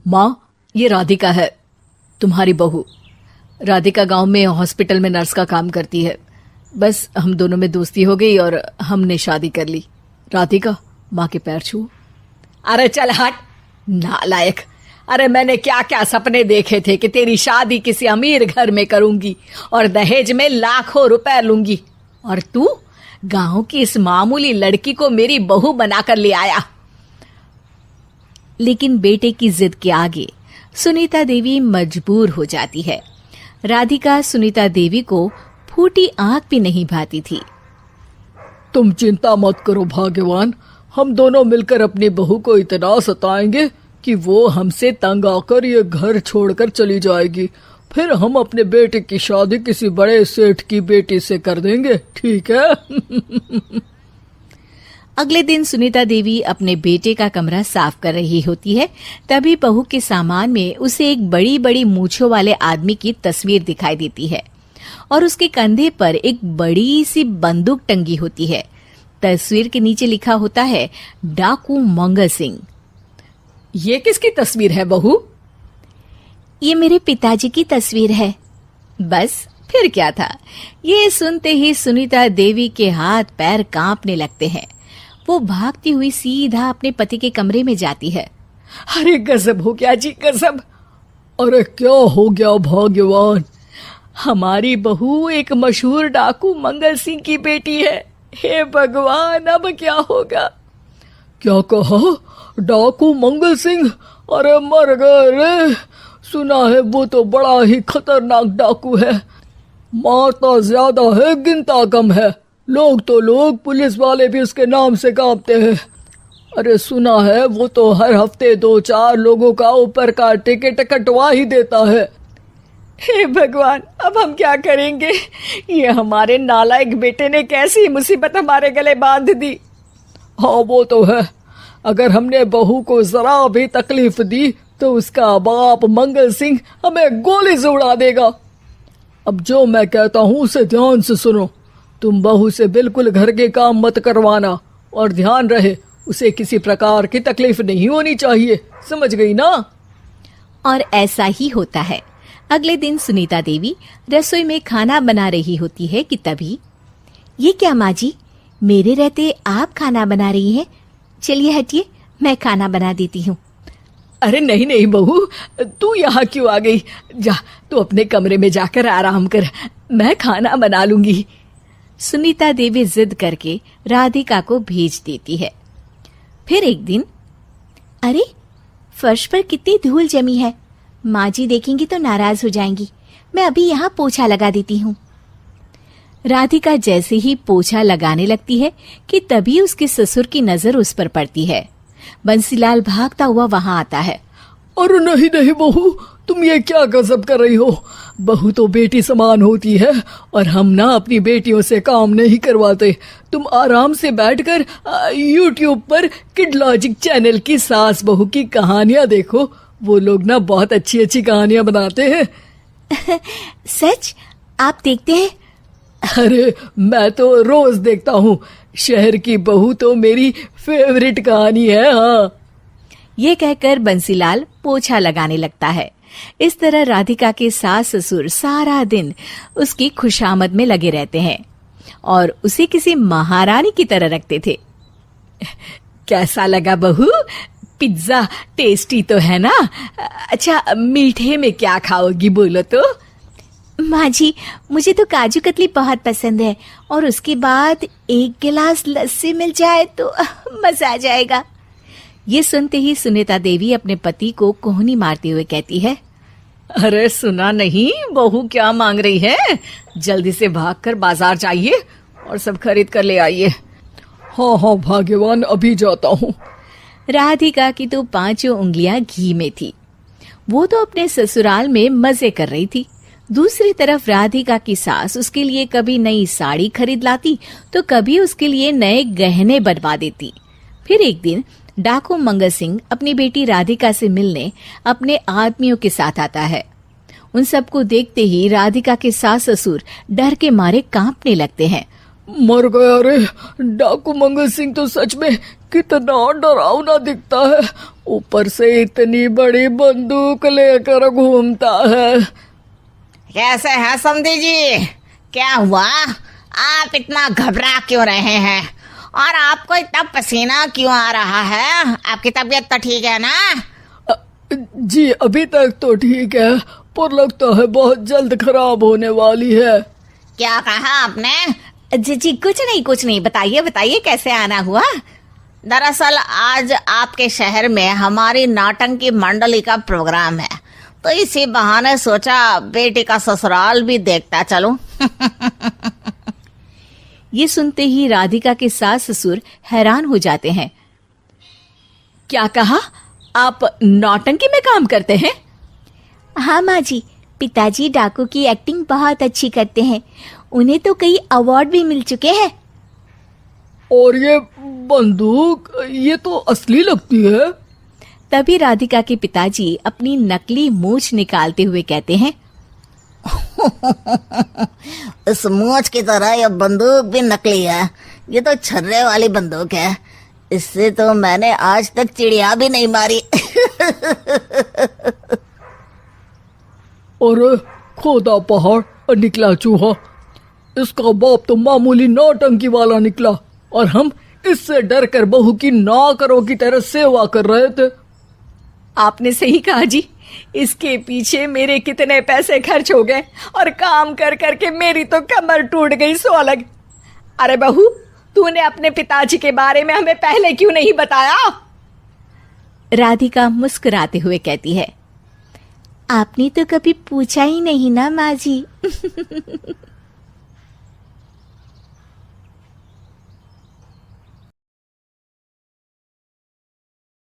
माँ, ये राधिका है, तुम्हारी बहू। राधिका गांव में हॉस्पिटल में नर्स का काम करती है। बस हम दोनों में दोस्ती हो गई और हमने शादी कर ली। राधिका, माँ के पैर छू। अरे चल हट नालायक। अरे मैंने क्या क्या सपने देखे थे कि तेरी शादी किसी अमीर घर में करूंगी और दहेज में लाखों रुपए लूंगी, और तू गांव की इस मामूली लड़की को मेरी बहू बनाकर ले आया। लेकिन बेटे की जिद के आगे सुनीता देवी मजबूर हो जाती है। राधिका सुनीता देवी को फूटी आंख भी नहीं भाती थी। तुम चिंता मत करो भाग्यवान, हम दोनों मिलकर अपनी बहू को इतना सताएंगे कि वो हमसे तंग आकर ये घर छोड़कर चली जाएगी। फिर हम अपने बेटे की शादी किसी बड़े सेठ की बेटी से कर देंगे, ठीक है? अगले दिन सुनीता देवी अपने बेटे का कमरा साफ कर रही होती है। तभी बहू के सामान में उसे एक बड़ी बड़ी मूंछों वाले आदमी की तस्वीर दिखाई देती है और उसके कंधे पर एक बड़ी सी बंदूक टंगी होती है। तस्वीर के नीचे लिखा होता है डाकू मंगल सिंह। ये किसकी तस्वीर है बहू? ये मेरे पिताजी की तस्वीर है। बस फिर क्या था। ये सुनते ही सुनीता देवी के हाथ पैर कांपने लगते हैं। वो भागती हुई सीधा अपने पति के कमरे में जाती है। अरे गजब हो गया जी, गजब। अरे क्या हो गया भाग्यवान? हमारी बहू एक मशहूर डाकू मंगल सिंह की बेटी है। हे भगवान, अब क्या होगा? क्या कहा? डाकू मंगल सिंह? अरे मर गए रे। सुना है वो तो बड़ा ही खतरनाक डाकू है, मारता ज्यादा है गिनता कम है। लोग तो लोग, पुलिस वाले भी उसके नाम से कांपते हैं। अरे सुना है वो तो हर हफ्ते 2-4 लोगों का ऊपर का टिकट कटवा ही देता है। हे भगवान, अब हम क्या करेंगे? ये हमारे नालायक बेटे ने कैसी मुसीबत हमारे गले बांध दी। हाँ वो तो है, अगर हमने बहू को जरा भी तकलीफ दी तो उसका बाप मंगल सिंह हमें गोली से उड़ा देगा। अब जो मैं कहता हूँ उसे ध्यान से सुनो। तुम बहू से बिल्कुल घर के काम मत करवाना, और ध्यान रहे उसे किसी प्रकार की तकलीफ नहीं होनी चाहिए, समझ गई ना? और ऐसा ही होता है। अगले दिन सुनीता देवी रसोई में खाना बना रही होती है कि तभी, ये क्या माँ जी, मेरे रहते आप खाना बना रही हैं? चलिए हटिए, मैं खाना बना देती हूँ। अरे नहीं नहीं बहू, तू यहाँ क्यों आ गई? जा, तू अपने कमरे में जाकर आराम कर, मैं खाना बना लूंगी। सुनीता देवी जिद करके राधिका को भेज देती है। फिर एक दिन, अरे फर्श पर कितनी धूल जमी है, माँ जी देखेंगी तो नाराज हो जाएंगी, मैं अभी यहाँ पोछा लगा देती हूँ। राधिका जैसे ही पोछा लगाने लगती है कि तभी उसके ससुर की नजर उस पर पड़ती है। बंसीलाल भागता हुआ वहां आता है। अरे नहीं नहीं बहू, तुम ये क्या गजब कर रही हो? बहू तो बेटी समान होती है और हम ना अपनी बेटियों से काम नहीं करवाते। तुम आराम से बैठकर YouTube पर किड लॉजिक चैनल की सास बहू की कहानियां देखो। वो लोग ना बहुत अच्छी अच्छी कहानियां बनाते हैं। सच? आप देखते हैं? अरे मैं तो रोज देखता हूँ। शहर की बहू तो मेरी फेवरेट कहानी है। हाँ, ये कहकर बंसीलाल पोछा लगाने लगता है। इस तरह राधिका के सास ससुर सारा दिन उसकी खुशामद में लगे रहते हैं और उसे किसी महारानी की तरह रखते थे। कैसा लगा बहू? पिज्जा टेस्टी तो है ना? अच्छा, मीठे में क्या खाओगी बोलो तो? माँ जी, मुझे तो काजू कतली बहुत पसंद है और उसके बाद 1 गिलास लस्सी मिल जाए तो मजा आ जाएगा। ये सुनते ही सुनीता देवी अपने पति को कोहनी मारते हुए कहती है, अरे सुना नहीं बहू क्या मांग रही है? जल्दी से भागकर बाजार जाइए और सब खरीद कर ले आइए। हाँ हाँ भाग्यवान, अभी जाता हूँ। राधिका की तो 5 उंगलियां घी में थी। वो तो अपने ससुराल में मजे कर रही थी। दूसरी तरफ राधिका की सास उसके लिए कभी नई साड़ी खरीद लाती तो कभी उसके लिए नए गहने बनवा देती। फिर एक दिन डाकू मंगल सिंह अपनी बेटी राधिका से मिलने अपने आदमियों के साथ आता है। उन सबको देखते ही राधिका के सास ससुर डर के मारे कांपने लगते हैं। मर गया रे। डाकू मंगल सिंह तो सच में कितना डरावना दिखता है, ऊपर से इतनी बड़ी बंदूक लेकर घूमता है। कैसे हैं समधी जी? क्या हुआ? आप इतना घबरा क्यों रहे हैं? और आपको इतना पसीना क्यों आ रहा है? आपकी तबीयत तो ठीक है ना? जी अभी तक तो ठीक है, पर लगता है बहुत जल्द खराब होने वाली है। क्या कहा आपने? जी कुछ नहीं, बताइए बताइए कैसे आना हुआ। दरअसल आज आपके शहर में हमारी नाटंकी मंडली का प्रोग्राम है, तो इसी बहाने सोचा बेटी का ससुराल भी देखता चलूं। ये सुनते ही राधिका के सास ससुर हैरान हो जाते हैं। क्या कहा? आप नौटंकी में काम करते हैं? हाँ माँ जी, पिताजी डाकू की एक्टिंग बहुत अच्छी करते हैं, उन्हें तो कई अवार्ड भी मिल चुके हैं। और ये बंदूक, ये तो असली लगती है। तभी राधिका के पिताजी अपनी नकली मूंछ निकालते हुए कहते हैं, इस मूंछ की तरह यह बंदूक भी नकली है। ये तो छर्रे वाली बंदूक है, इससे तो मैंने आज तक चिड़िया भी नहीं मारी। और खोदा पहाड़ निकला चूहा, इसका बाप तो मामूली नौटंकी वाला निकला, और हम इससे डर कर बहू की नौकरों की तरह सेवा कर रहे थे। आपने सही कहा जी, इसके पीछे मेरे कितने पैसे खर्च हो गए, और काम कर करके मेरी तो कमर टूट गई सो अलग। अरे बहू, तूने अपने पिताजी के बारे में हमें पहले क्यों नहीं बताया? राधिका मुस्कुराते हुए कहती है, आपने तो कभी पूछा ही नहीं ना माँ जी।